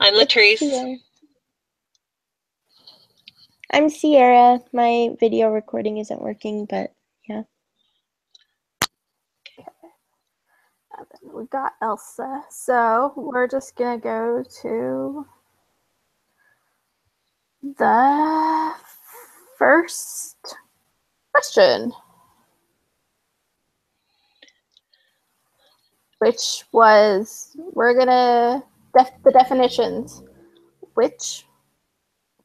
I'm Latrice. I'm Sierra. My video recording isn't working, but yeah. And then we got Elsa. So we're just going to go to the first question, which was, we're going to, the definitions, which,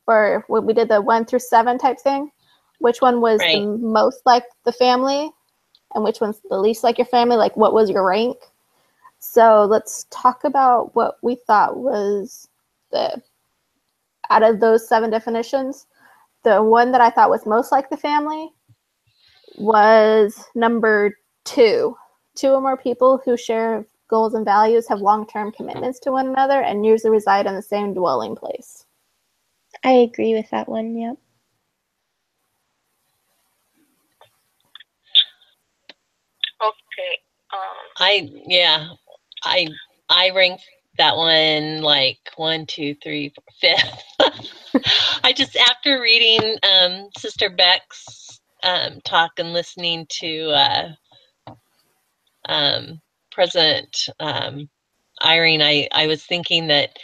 or we did the 1 through 7 type thing, which one was the most like the family and which one's the least like your family, like what was your rank? So let's talk about what we thought was out of those 7 definitions, the one that I thought was most like the family was number 2. 2 or more people who share goals and values, have long-term commitments to one another, and usually reside in the same dwelling place. I agree with that one, yep. Okay. I ranked that one like 1, 2, 3, 4, 5th. I just, after reading Sister Beck's talk and listening to President Irene, I was thinking that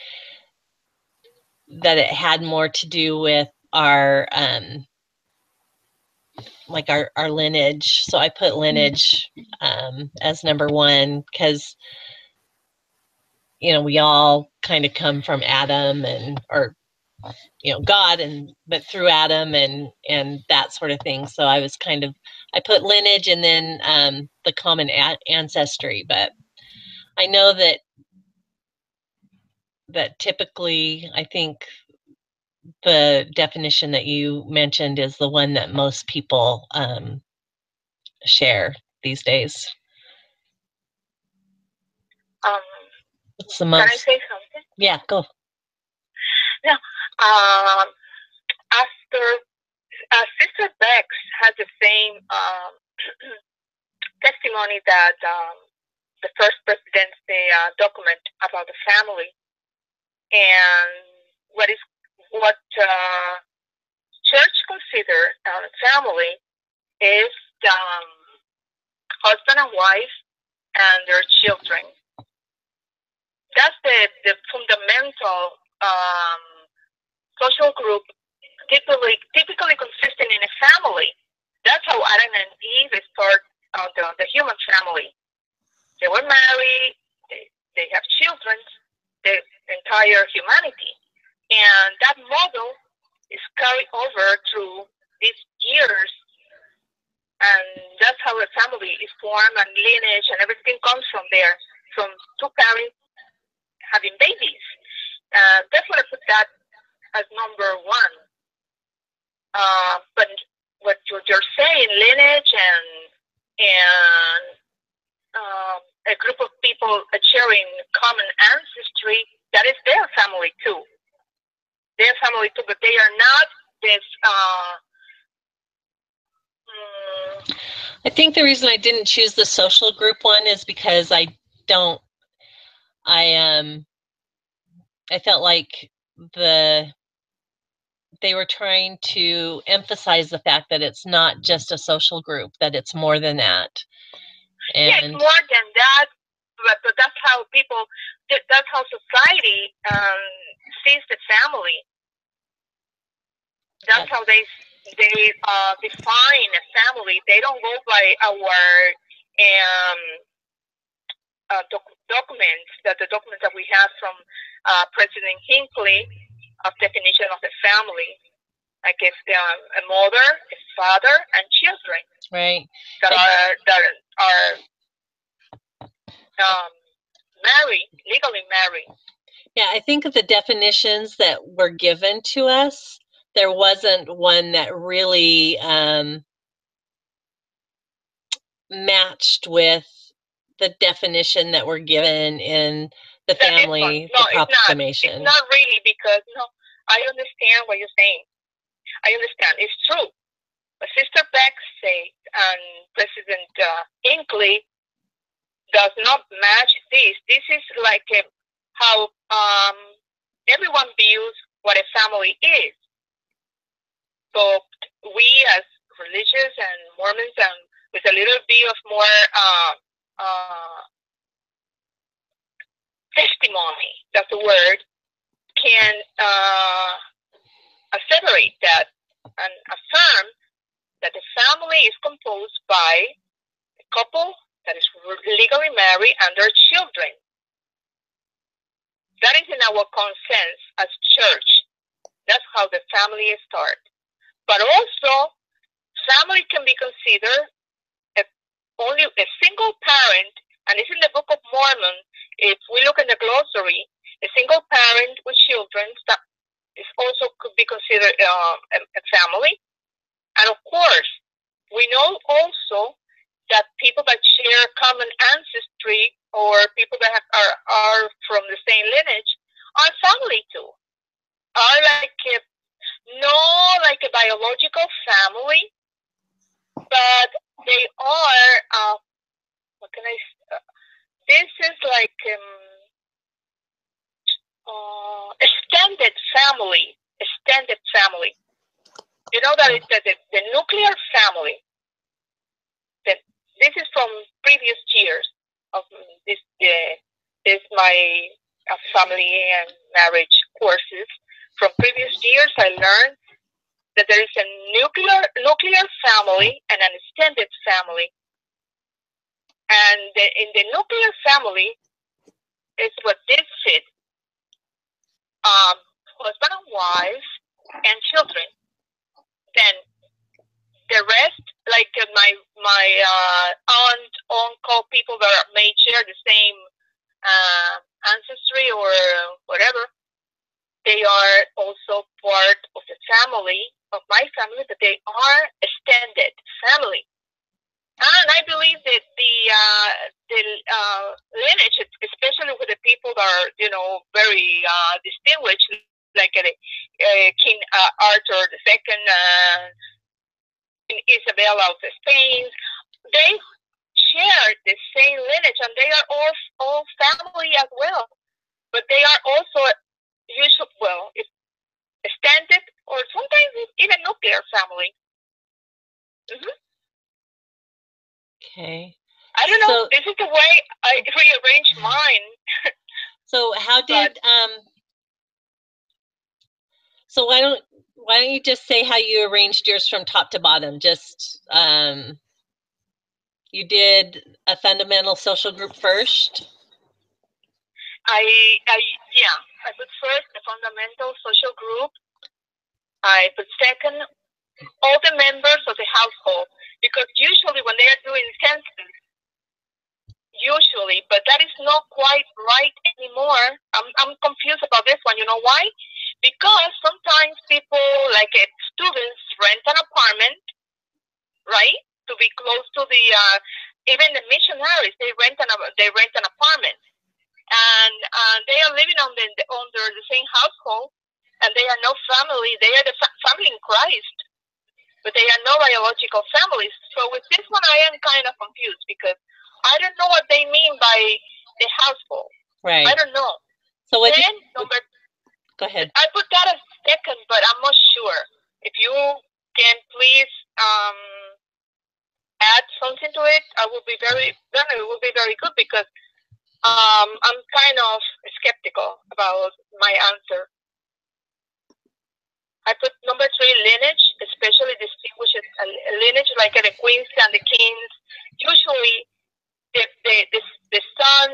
it had more to do with our like our lineage. So I put lineage as number 1 because, you know, we all kind of come from Adam or you know, God, but through Adam and that sort of thing. So I put lineage and then the common ancestry. But I know that typically, I think the definition that you mentioned is the one that most people share these days. What's the most? Can I say something? Yeah, go. Yeah. After Sister Bex has the same testimony that the first presidency document about the family, and what church consider family is husband and wife and their children. That's the fundamental social group typically consisting in a family. That's how Adam and Eve start the human family. They were married, they have children, the entire humanity. And that model is carried over through these years. And that's how a family is formed, and lineage and everything comes from there, from 2 parents having babies. That's what I put that as number 1. But what you're saying, lineage and a group of people sharing common ancestry, that is their family too. Their family too, but they are not this. I think the reason I didn't choose the social group one is because I felt like they were trying to emphasize the fact that it's not just a social group, that it's more than that. And yeah, it's more than that, but that's how society sees the family. That's how they define a family. They don't go by our documents, the documents that we have from President Hinckley of definition of the family. Like it's a mother, a father, and children. Right. That are married, legally married. Yeah, I think of the definitions that were given to us, there wasn't one that really matched with the definition that were given in the family proclamation. It's not really, because I understand what you're saying. I understand. It's true. But Sister Beck said, and President Hinckley does not match this. This is like how everyone views what a family is. But we as religious and Mormons and with a little bit of more testimony, that's the word, can asseverate that and affirm that the family is composed by a couple that is legally married and their children. That is in our consent as church. That's how the family starts. But also, family can be considered only a single parent, and it's in the Book of Mormon. If we look in the glossary, a single parent with children that is also could be considered a family. And of course, we know also that people that share common ancestry or people that are from the same lineage are family too. Are like like a biological family, but they are what can I this is like extended family. You know that the nuclear family, that this is from previous years of this my family and marriage courses. From previous years, I learned that there is a nuclear family and an extended family. And in the nuclear family is what this fit: husband and wife and children. Then the rest, like my aunt, uncle, people that may share the same ancestry or whatever, they are also part of the family, of my family, but they are extended family. And I believe that the lineage, especially with the people that are, very distinguished, like King Arthur II, Isabella of Spain, they share the same lineage, and they are all family as well. But they are also extended or sometimes even nuclear family. Mm-hmm. Okay. I don't know. This is the way I rearrange mine. So how did So why don't you just say how you arranged yours from top to bottom? Just you did a fundamental social group first. I put first the fundamental social group. I put second all the members of the household, because usually when they are doing census, but that is not quite right anymore. I'm confused about this one. You know why? Because sometimes people, like students, rent an apartment, right, to be close to the even the missionaries. They rent an apartment, and they are living under the same household, and they are no family. They are the family in Christ, but they are no biological families. So with this one, I am kind of confused because I don't know what they mean by the household. Right. I don't know. So what? Then go ahead. I put that as second, but I'm not sure. If you can please add something to it, it would be very good, because I'm kind of skeptical about my answer. I put number 3, lineage, especially distinguishes lineage like the queens and the kings. Usually, the son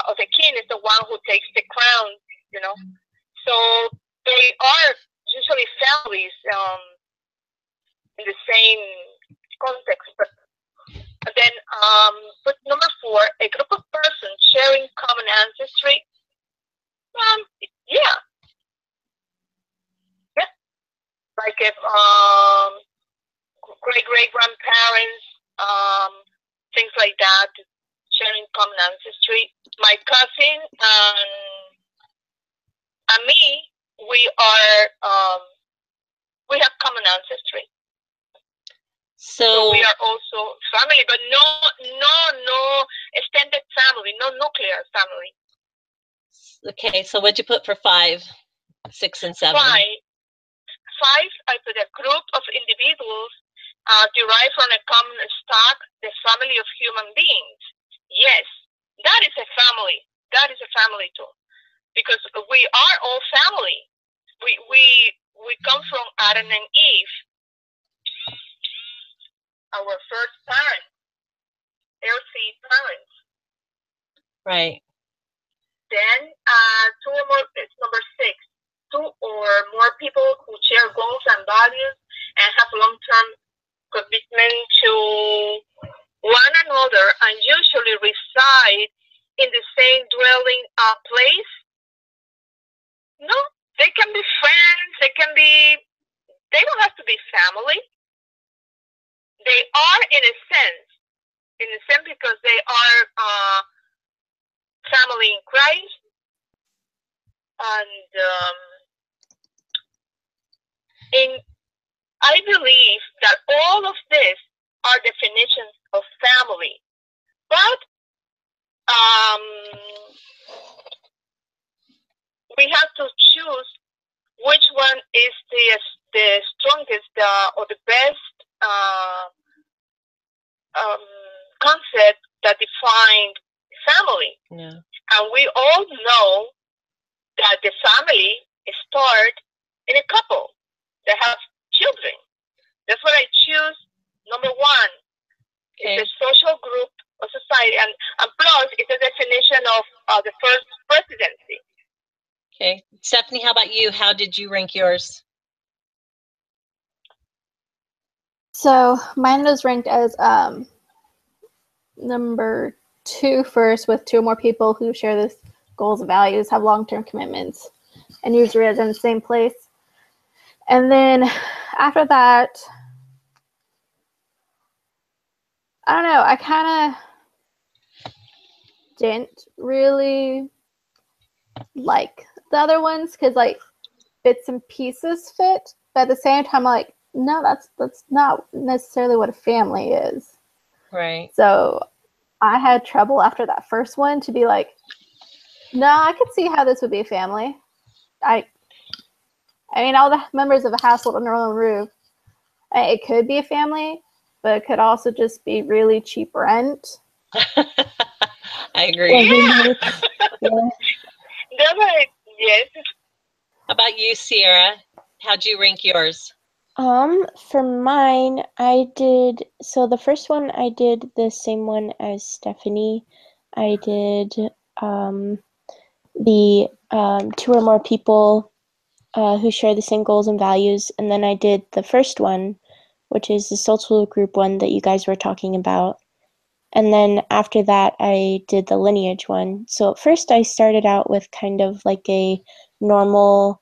of the king is the one who takes the crown, So they are usually families in the same context. But then put number 4, a group of persons sharing common ancestry. Yeah. Like if great-great-grandparents, things like that, sharing common ancestry. My cousin and me, we have common ancestry. So we are also family, but no extended family, no nuclear family. Okay, so what'd you put for 5, 6, and 7? 5, I put a group of individuals derived from a common stock, the family of human beings. Yes, that is a family. That is a family too, because we are all family. We come from Adam and Eve, our first parents, L02 parents. Right. Then two or more, it's number 6. 2 or more people who share goals and values and have long-term commitment to one another and usually reside in the same dwelling place. No, they can be friends. They don't have to be family. They are in a sense because they are family in Christ. And I believe that all of this are definitions of family, but we have to choose which one is the strongest or the best concept that defined family. Yeah. And we all know that the family starts in a couple that have children. That's what I choose. Number 1 is the social group of society, and plus it's a definition of the first presidency. Okay, Stephanie, how about you? How did you rank yours? So mine was ranked as number 2 first, with 2 or more people who share this goals and values, have long-term commitments, and usually reside in the same place. And then after that, I don't know, I kind of didn't really like the other ones because like bits and pieces fit, but at the same time, like, no, that's not necessarily what a family is. Right. So I had trouble after that first one to be like, no, I could see how this would be a family. I mean, all the members of a household under their own roof. It could be a family, but it could also just be really cheap rent. I agree. Yeah. Yeah. Yes. How about you, Sierra? How'd you rank yours? For mine, I did, so the first one I did the same one as Stephanie. I did the 2 or more people who share the same goals and values, and then I did the first one, which is the social group one that you guys were talking about. And then after that, I did the lineage one. So at first I started out with kind of like a normal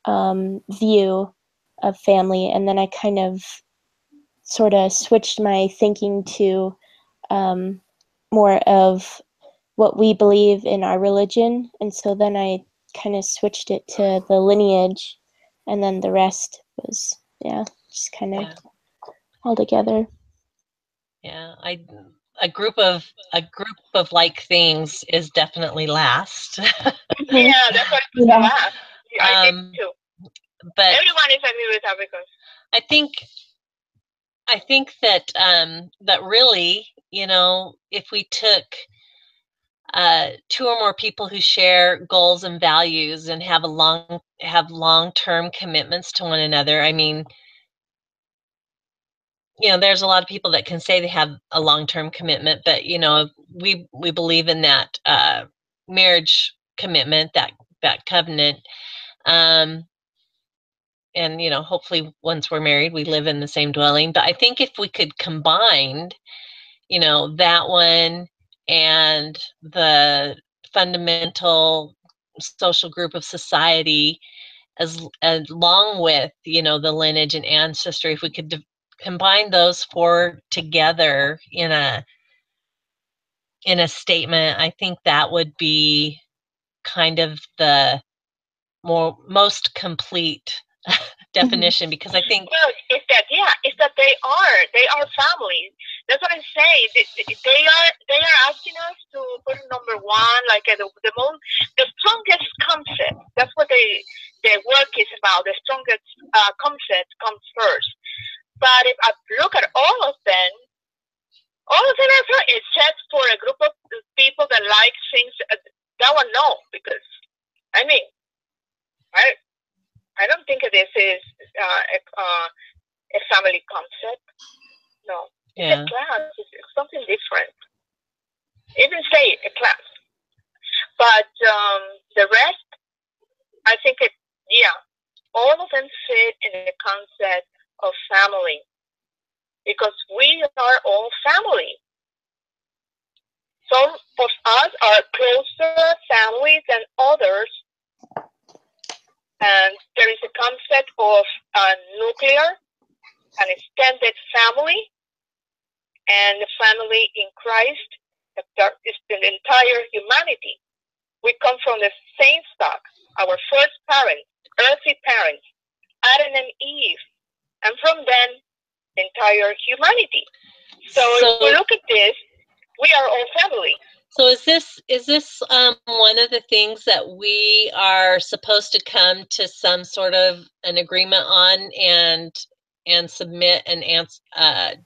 view of family, and then I kind of sort of switched my thinking to more of what we believe in our religion, and so then I kind of switched it to the lineage, and then the rest was just kind of all together. Yeah, a group of like things is definitely last. Yeah, that's what I put last. I did too. But everyone is agree with that because I think that that really, you know, if we took 2 or more people who share goals and values and have long-term commitments to one another, I mean, you know, there's a lot of people that can say they have a long-term commitment, but you know, we believe in that marriage commitment, that covenant, and you know, hopefully once we're married, we live in the same dwelling. But I think if we could combine, you know, that one and the fundamental social group of society, along with, you know, the lineage and ancestry, if we could combine those 4 together in a statement, I think that would be kind of the most complete definition, because I think it's that they are families. That's what I'm saying. They are asking us to put number 1, like the strongest concept. That's what their work is about. The strongest concept comes first. But if I look at all of them are fine, except for a group of people that like things. That one, no, because I mean, I don't think this is a family concept. No, it's a class. It's something different. Even say a class, but the rest, I think all of them fit in the concept of family, because we are all family. Some of us are closer families than others, and there is a concept of nuclear and extended family, and the family in Christ that is the entire humanity. We come from the same stock. Our first parents, earthly parents, Adam and Eve, and from then, the entire humanity. So if we look at this, we are all family. So is this one of the things that we are supposed to come to some sort of an agreement on and submit an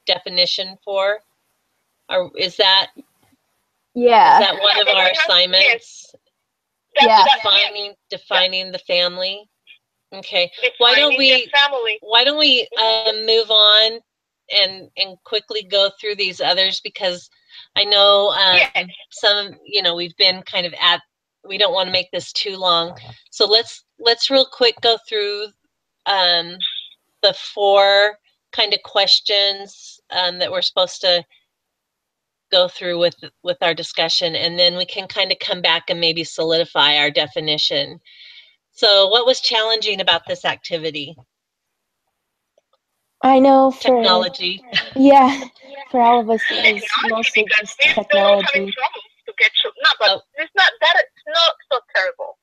definition for? Or is that one of our assignments? Yes. Defining the family. Okay. Why don't we move on and quickly go through these others, because I know some, we've been kind of we don't want to make this too long. So let's real quick go through the 4 kind of questions that we're supposed to go through with our discussion, and then we can kind of come back and maybe solidify our definition. So what was challenging about this activity? I know for technology. For all of us, it was mostly just technology. But it's not that. It's not so terrible.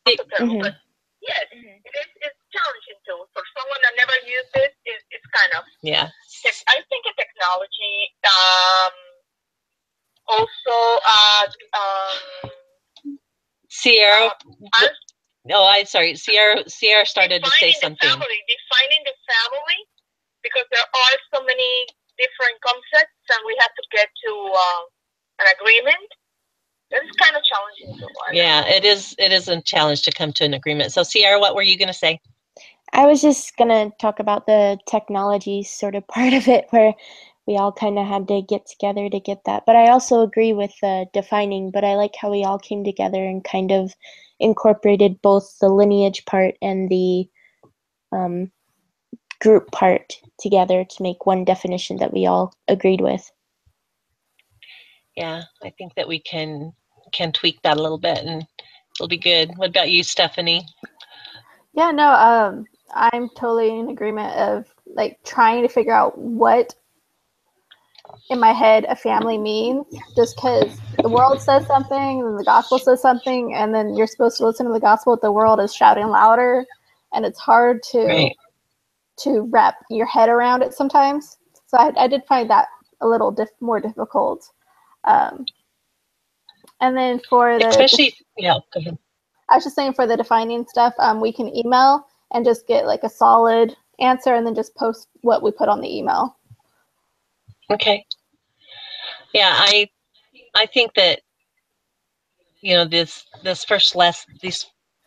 Not so terrible, but yes, it's challenging too. For someone that never used it, it's kind of I think a technology. Also, Sierra. I'm sorry. Sierra started to say something. Defining the family, because there are so many different concepts, and we have to get to an agreement. It's kind of challenging too. Yeah, it is. It is a challenge to come to an agreement. So, Sierra, what were you going to say? I was just going to talk about the technology sort of part of it, where we all kind of had to get together to get that. But I also agree with defining, but I like how we all came together and kind of incorporated both the lineage part and the group part together to make one definition that we all agreed with. Yeah, I think that we can tweak that a little bit and it'll be good. What about you, Stephanie? Yeah, no, I'm totally in agreement of like trying to figure out what in my head a family means, just because the world says something and the gospel says something, and then you're supposed to listen to the gospel, but the world is shouting louder, and it's hard to wrap your head around it sometimes. So I did find that a little more difficult. And then for the go ahead. I was just saying for the defining stuff, we can email and just get like a solid answer, and then just post what we put on the email. Okay. Yeah, I think that these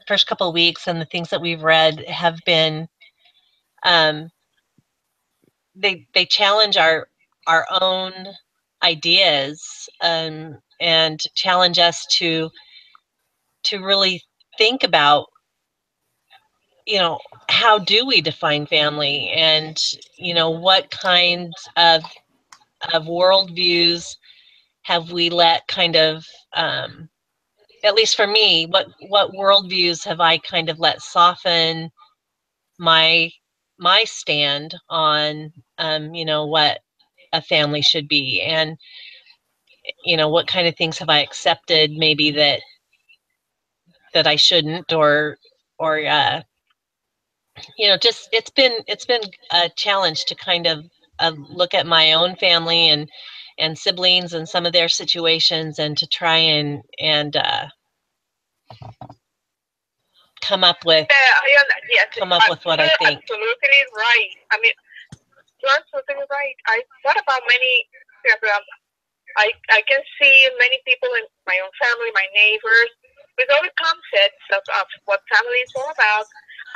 first couple of weeks and the things that we've read have been they challenge our own ideas and challenge us to really think about how do we define family, and what kinds of worldviews have we let kind of at least for me, what worldviews have I kind of let soften my stand on what a family should be, and what kind of things have I accepted maybe that I shouldn't, or just it's been a challenge to kind of look at my own family and siblings and some of their situations, and to try and come up with yes, what I think. Absolutely right. I mean, you're absolutely right. I thought about many. I can see many people in my own family, my neighbors, with all the concepts of what family is all about.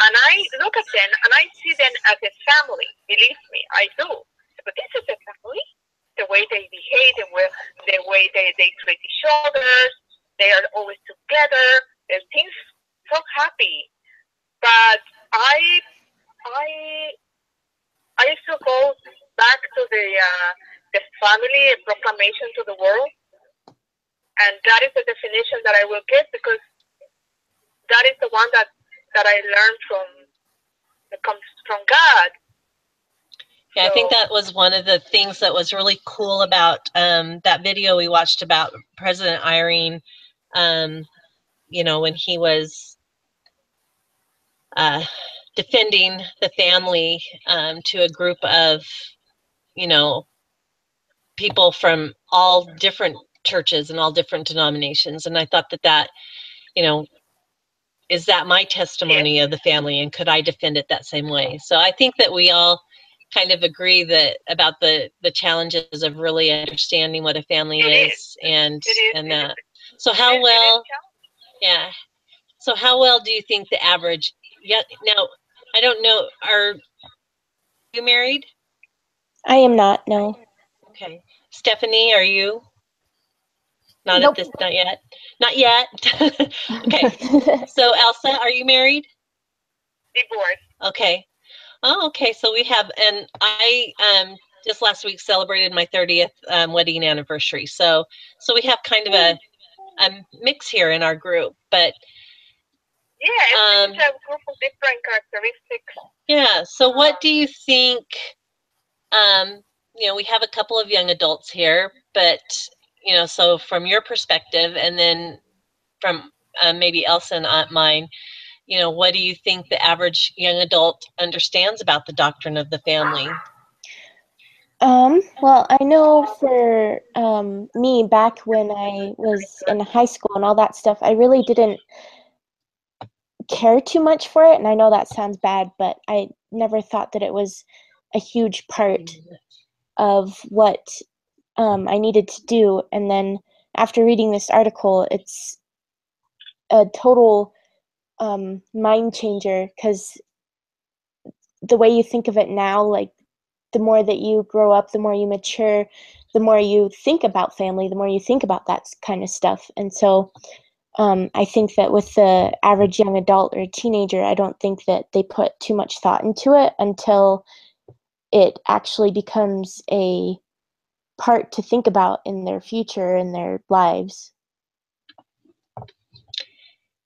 And I look at them and I see them as a family. Believe me, I do. But this is a family. The way they behave, the way they treat each other, they are always together. Their things so happy. But I used to go back to the family proclamation to the world, and that is the definition that I will give, because that is the one that I learned that comes from God. Yeah, I think that was one of the things that was really cool about that video we watched about President Irene, you know, when he was defending the family to a group of, you know, people from all different churches and all different denominations. And I thought that, you know, is that my testimony of the family, and could I defend it that same way? So I think that we all kind of agree that about the challenges of really understanding what a family is, and that. So how well, yeah. So how well do you think the average? Yeah. Now, I don't know. Are you married? I am not. No. Okay. Stephanie, are you? Not Nope. at this. Not yet. Not yet. Okay. So Elsa, are you married? Divorced. Okay. Oh, okay. So we have, and I just last week celebrated my 30th wedding anniversary. So we have kind of a mix here in our group, but yeah, it's a group of different characteristics. Yeah. So what do you think? You know, we have a couple of young adults here, but you know, so from your perspective, and then from maybe Elsa and mine, you know, what do you think the average young adult understands about the doctrine of the family? Well, I know for me, back when I was in high school and all that stuff, I really didn't care too much for it. And I know that sounds bad, but I never thought that it was a huge part of what I needed to do. And then after reading this article, it's a total mind changer, because the way you think of it now, like the more that you grow up, the more you mature, the more you think about family, the more you think about that kind of stuff. And so I think that with the average young adult or teenager, I don't think that they put too much thought into it until it actually becomes a part to think about in their future, in their lives.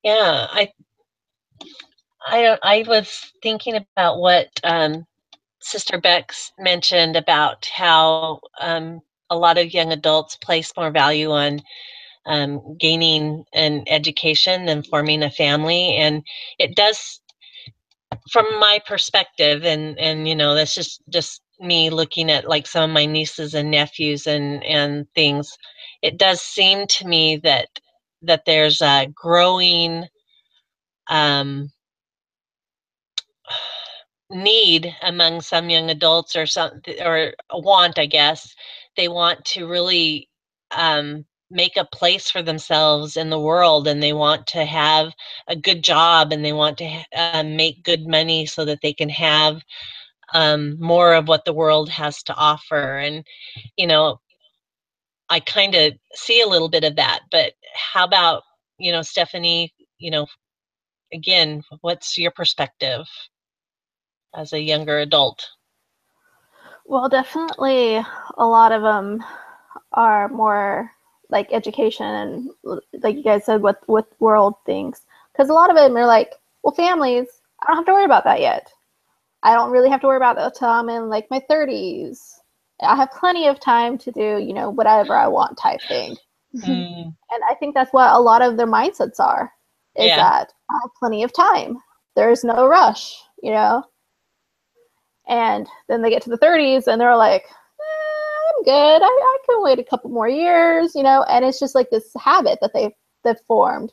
Yeah, I was thinking about what Sister Bex mentioned about how a lot of young adults place more value on gaining an education than forming a family, and it does, from my perspective, and you know, that's just me looking at like some of my nieces and nephews and things. It does seem to me that there's a growing need among some young adults, or a want, I guess. They want to really make a place for themselves in the world, and they want to have a good job, and they want to make good money so that they can have more of what the world has to offer. And you know, I kind of see a little bit of that. But how about, you know, Stephanie, you know, again, what's your perspective as a younger adult? Well, definitely a lot of them are more like education and, like you guys said, with world things. Because a lot of them are like, well, families, I don't have to worry about that yet. I don't really have to worry about that until I'm in like my 30s. I have plenty of time to do, you know, whatever I want type thing. And I think that's what a lot of their mindsets are, is that I have plenty of time. There's no rush, you know? And then they get to the 30s and they're like, I'm good. I can wait a couple more years, you know? And it's just like this habit that they've formed.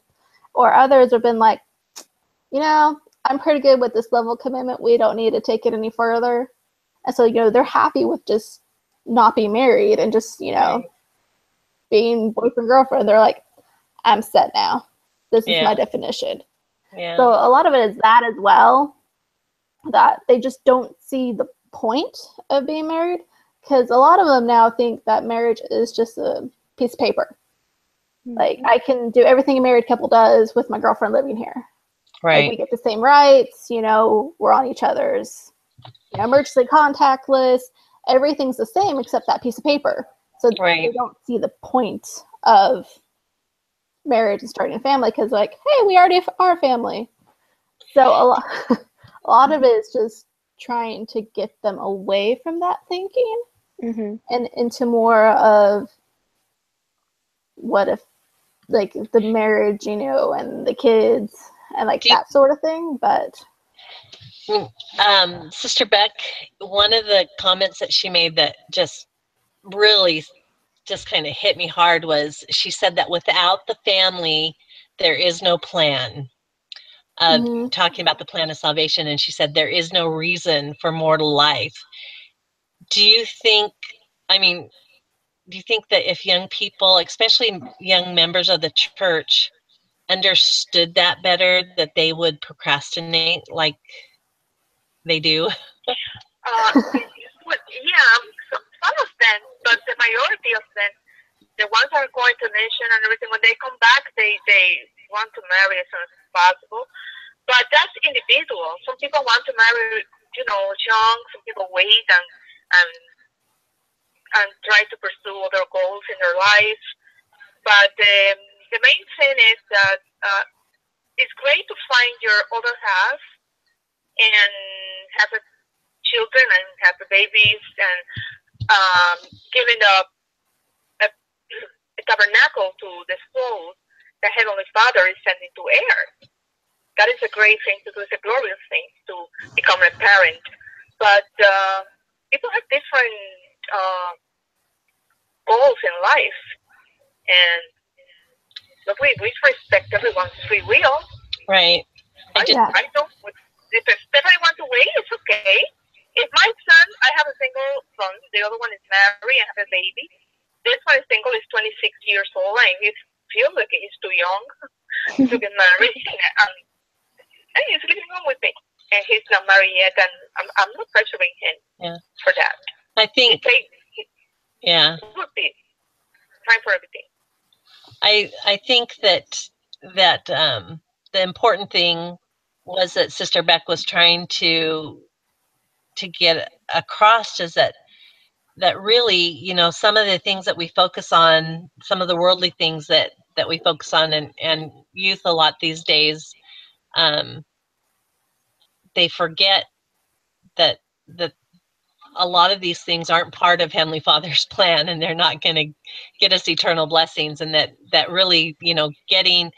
or others have been like, you know, I'm pretty good with this level of commitment. We don't need to take it any further. And so, you know, they're happy with just not being married and just, you know, being boyfriend, girlfriend. They're like, I'm set now. This is my definition. Yeah. So a lot of it is that as well, that they just don't see the point of being married, because a lot of them now think that marriage is just a piece of paper. Like, I can do everything a married couple does with my girlfriend living here. Right. Like, we get the same rights, you know, we're on each other's, you know, emergency contact list. Everything's the same except that piece of paper. So they don't see the point of marriage and starting a family, because, like, hey, we already are a family. So a lot of it is just trying to get them away from that thinking and into more of what if, like, the marriage, you know, and the kids and like that sort of thing. But Sister Beck, one of the comments that she made that just really just kind of hit me hard was, she said that without the family, there is no plan. Talking about the plan of salvation, and she said there is no reason for mortal life. Do you think, I mean, do you think that if young people, especially young members of the church, understood that better, that they would procrastinate like they do? Yeah, some of them, but the majority of them, the ones that are going to mission and everything, when they come back, they want to marry as soon as possible. But that's individual. Some people want to marry, you know, young. Some people wait and try to pursue other goals in their life. But the main thing is that it's great to find your other half and have children and have babies and giving a tabernacle to the soul the Heavenly Father is sending to air. That is a great thing to do. It's a glorious thing to become a parent. But people have different goals in life, and but we respect everyone's free will. Right. I don't. If everybody wants to wait, it's okay. If my son, I have a single son, the other one is married and have a baby. This one is single, is 26 years old, and he feels like he's too young to get married. And he's living home with me, and he's not married yet, and I'm not pressuring him for that. I think, it would be time for everything. I think that the important thing was that Sister Beck was trying to get across is that really, you know, some of the things that we focus on, some of the worldly things that we focus on, and youth a lot these days, they forget that a lot of these things aren't part of Heavenly Father's plan, and they're not going to get us eternal blessings, and that really, you know, getting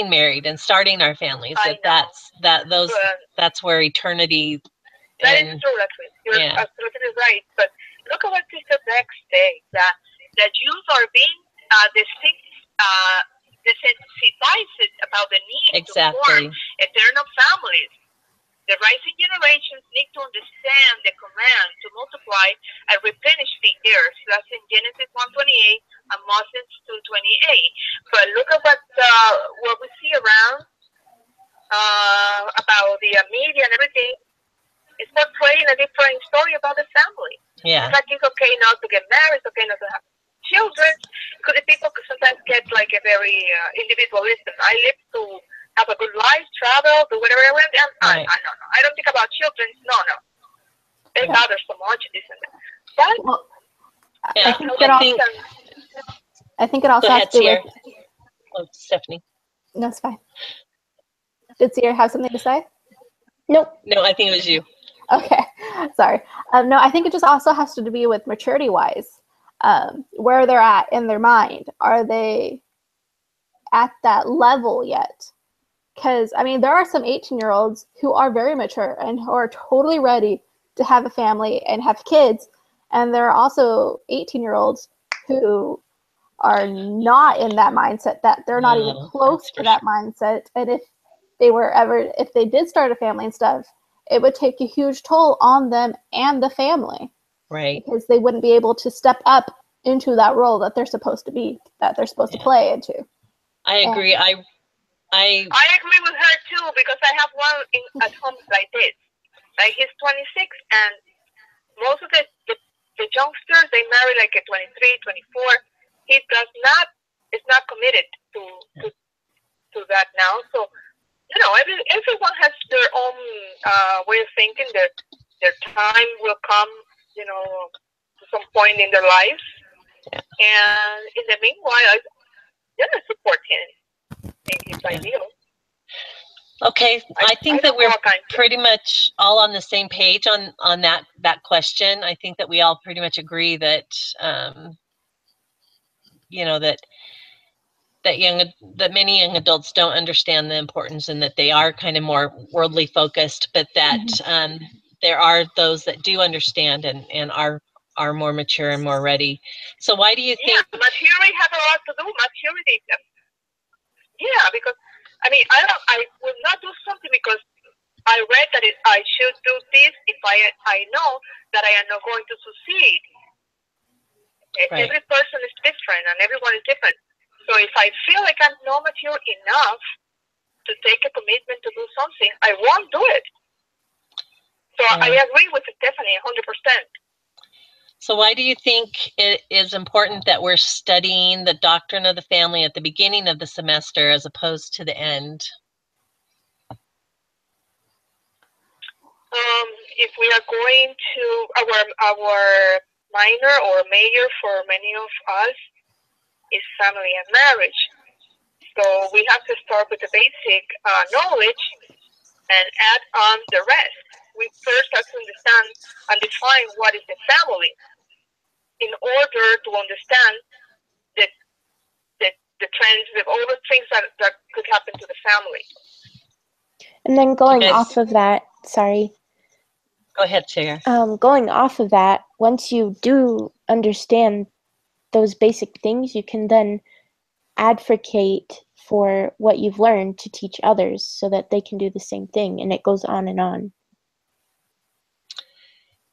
married and starting our families, that's where eternity. That is true, actually. You're absolutely right. But look at what Sister Beck says, that Jews are being desensitized about the need to form eternal families. The rising generations need to understand the command to multiply and replenish the earth. That's in Genesis 1:28 and Moses 2:28. But look at what we see around about the media and everything. It's portraying a different story about the family. Yeah. It's like it's okay not to get married, it's okay not to have children. Because people could sometimes get like a very individualistic. I live to have a good life, travel, do whatever I want. I don't think about children. No. It bothers so much, this and that. Well, I think it also has to do with... Oh, Stephanie. No, it's fine. Did Sierra have something to say? Nope. No, I think it was you. Okay, sorry. No, I think it just also has to do with maturity-wise, where they're at in their mind. Are they at that level yet? Because, I mean, there are some 18-year-olds who are very mature and who are totally ready to have a family and have kids. And there are also 18-year-olds who are not in that mindset, that they're not even close to that mindset. And if they did start a family and stuff, it would take a huge toll on them and the family. Right. Because they wouldn't be able to step up into that role that they're supposed to play into. I agree. I agree with her too, because I have one at home like this. Like, he's 26, and most of the youngsters, they marry like at 23, 24. He is not committed to that now. So, everyone has their own way of thinking. Their time will come, to some point in their lives. Yeah. And in the meanwhile, I support him in his ideal. Okay, I think that we're pretty much all on the same page on that question. I think that we all pretty much agree that that many young adults don't understand the importance, and that they are kind of more worldly focused, but that there are those that do understand and are more mature and more ready. So why do you think maturity has a lot to do? Maturity, because I will not do something because I read that I should do this if I know that I am not going to succeed. Right. Every person is different and everyone is different. So if I feel like I'm not mature enough to take a commitment to do something, I won't do it. So I agree with Stephanie 100%. So why do you think it is important that we're studying the doctrine of the family at the beginning of the semester as opposed to the end? If we are going to our minor or major for many of us is family and marriage. So we have to start with the basic knowledge and add on the rest. We first have to understand and define what is the family in order to understand the trends, all the things that could happen to the family. And then going off of that, sorry. Go ahead, Sarah. Going off of that, once you do understand those basic things, you can then advocate for what you've learned to teach others so that they can do the same thing, and it goes on and on.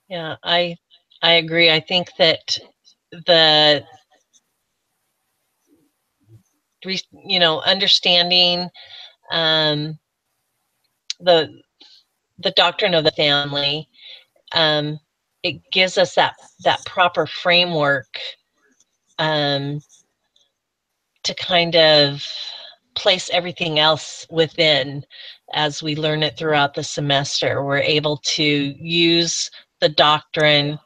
Yeah, I agree. I think that understanding the doctrine of the family, it gives us that proper framework to kind of place everything else within. As we learn it throughout the semester, we're able to use the doctrine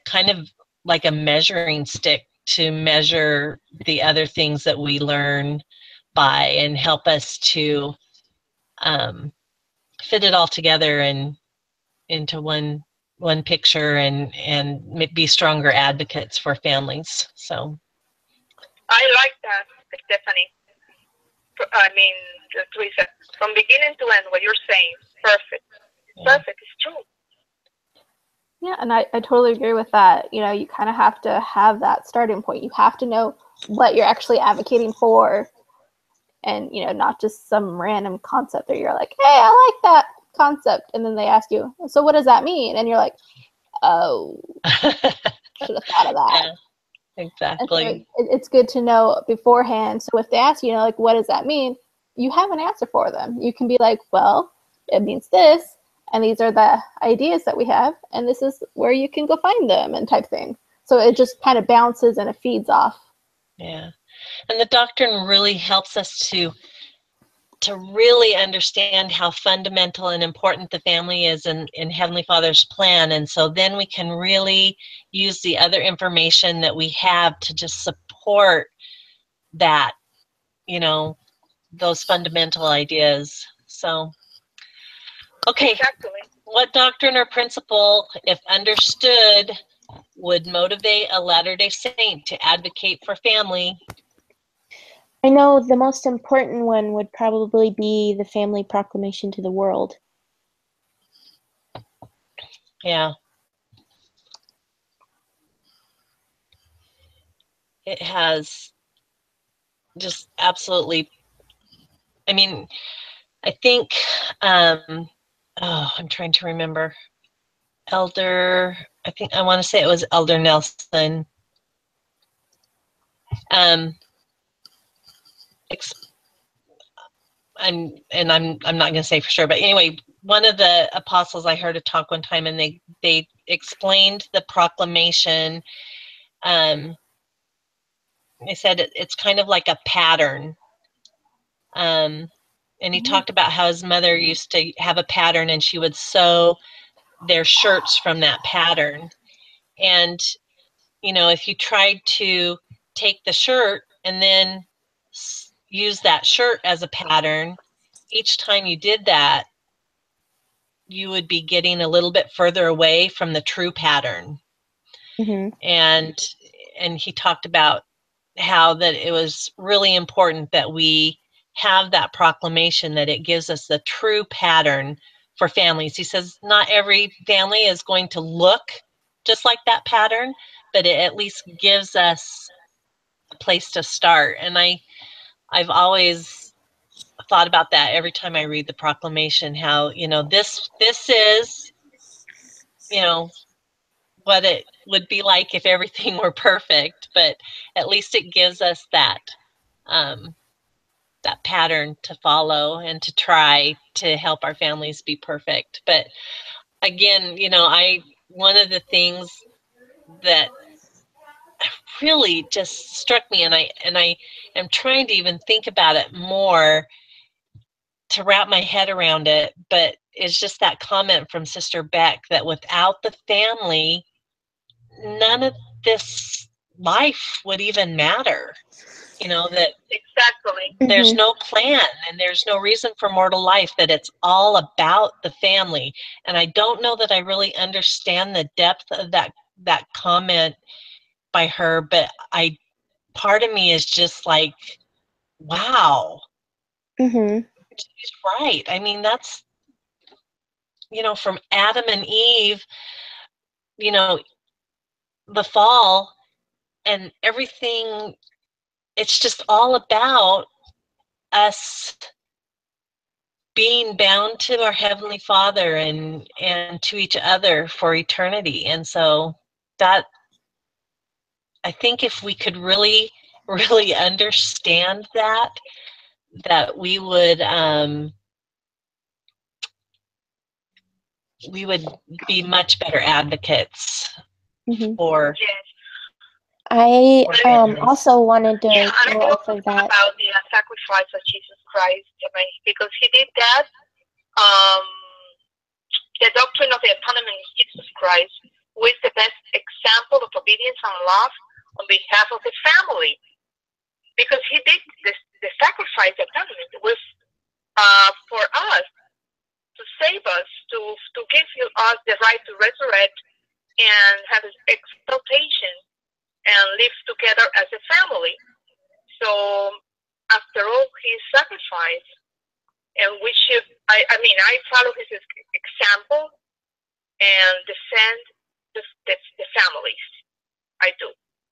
kind of like a measuring stick to measure the other things that we learn by, and help us to fit it all together and into one picture, and be stronger advocates for families. So I like that, Stephanie. I mean, Teresa, from beginning to end, what you're saying, perfect. Perfect, it's true. Yeah, and I totally agree with that. You kind of have to have that starting point. You have to know what you're actually advocating for, and not just some random concept that you're like, hey, I like that concept, and then they ask you, so what does that mean? And you're like, oh, should have thought of that. Yeah, exactly. So it's good to know beforehand. So if they ask you, like, what does that mean? You have an answer for them. You can be like, well, it means this, and these are the ideas that we have, and this is where you can go find them, and type thing. So it just kind of bounces and it feeds off. Yeah. And the doctrine really helps us to really understand how fundamental and important the family is in Heavenly Father's plan. And so then we can really use the other information that we have to just support that, those fundamental ideas. So, okay, exactly. What doctrine or principle, if understood, would motivate a Latter-day Saint to advocate for family? I know the most important one would probably be the family proclamation to the world. Yeah. It has just absolutely, I mean, I think, I'm trying to remember. Elder, I want to say it was Elder Nelson. I'm not going to say for sure, but anyway, one of the apostles, I heard a talk one time, and they explained the proclamation. They said it's kind of like a pattern. And he talked about how his mother used to have a pattern, and she would sew their shirts from that pattern. And, you know, if you tried to take the shirt and then use that shirt as a pattern, each time you did that, you would be getting a little bit further away from the true pattern. Mm-hmm. And he talked about how that it was really important that we have that proclamation, that it gives us the true pattern for families. He says not every family is going to look just like that pattern, but it at least gives us a place to start. And I've always thought about that every time I read the proclamation, how, you know, this is, you know, what it would be like if everything were perfect, but at least it gives us that that pattern to follow and to try to help our families be perfect. But again, you know, one of the things that really just struck me, and I am trying to even think about it more to wrap my head around it, but it's just that comment from Sister Beck that without the family, none of this life would even matter. You know, that Exactly. there's no plan and there's no reason for mortal life, that it's all about the family. And I don't know that I really understand the depth of that comment by her, but part of me is just like, wow. Mm-hmm. She's right. I mean, that's, you know, from Adam and Eve, you know, the fall and everything, it's just all about us being bound to our Heavenly Father and to each other for eternity. And so that, I think if we could really, really understand that we would be much better advocates Mm-hmm. for. Yes. I families. also wanted to Yeah, and I go feel off of that. about the sacrifice of Jesus Christ, I mean, because he did that. Um, the doctrine of the atonement of Jesus Christ was the best example of obedience and love on behalf of the family, because he did the sacrifice. The atonement was for us, to save us, to give us the right to resurrect and have exaltation and live together as a family. So after all his sacrifice, and we should, I mean, I follow his example and defend the families. I do.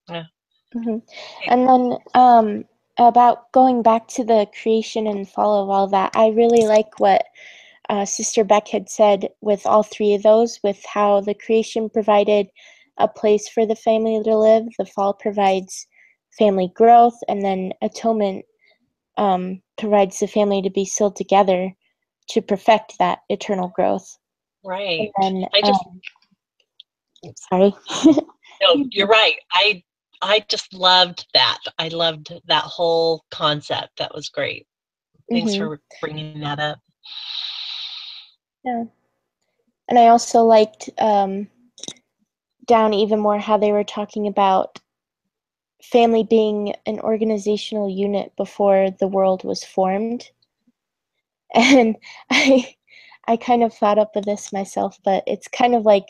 Yeah. Mm-hmm. And then about going back to the creation and fall of all that, I really like what Sister Beck had said with all three of those, with how the creation provided a place for the family to live, the fall provides family growth, and then atonement provides the family to be still together to perfect that eternal growth. Right. And then, sorry. No, you're right. I just loved that. I loved that whole concept. That was great. Thanks for bringing that up. Yeah. And I also liked down even more how they were talking about family being an organizational unit before the world was formed. And I kind of thought up of this myself, but it's kind of like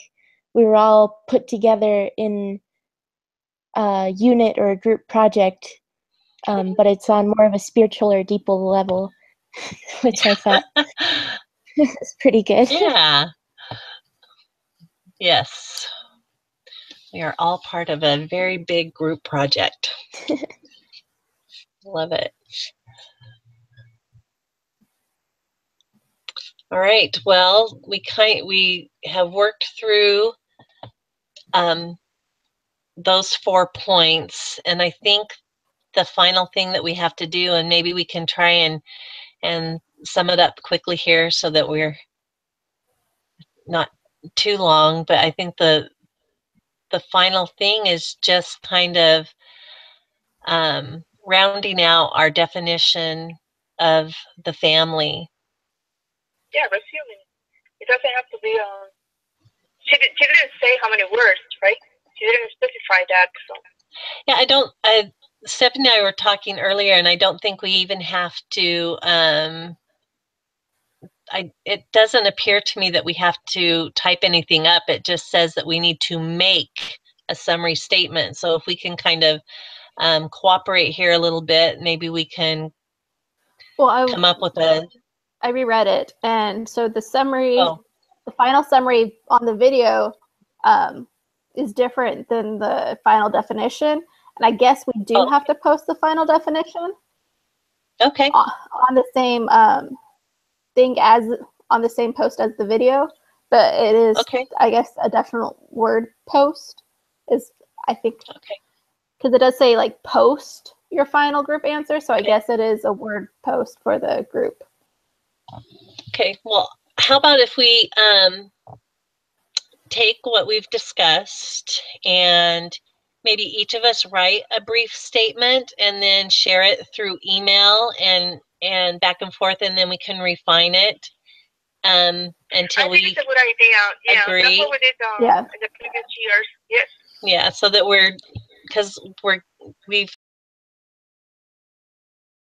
we were all put together in a unit or a group project, but it's on more of a spiritual or deeper level, which I thought was pretty good. Yeah. Yes. We are all part of a very big group project. Love it. All right. Well, we have worked through those 4 points, and I think the final thing that we have to do, and maybe we can try and sum it up quickly here so that we're not too long, but I think the final thing is just kind of rounding out our definition of the family. Yeah, resuming. It doesn't have to be she didn't say how many words, right? She didn't specify that. So yeah, Stephanie and I were talking earlier, and I don't think we even have to it doesn't appear to me that we have to type anything up. It just says that we need to make a summary statement. So if we can kind of cooperate here a little bit, maybe we can come up with a... I reread it, and so the summary, the final summary on the video is different than the final definition. And I guess we do have to post the final definition. Okay. On the same thing as on the same post as the video, but it is, I guess, a definite word post is, I think, because it does say like post your final group answer, so I guess it is a word post for the group. Okay, well, how about if we take what we've discussed and maybe each of us write a brief statement and then share it through email and back and forth, and then we can refine it until we it's a good idea. Yeah, agree. That's what we did in the previous years. Yes. Yeah, so that because we've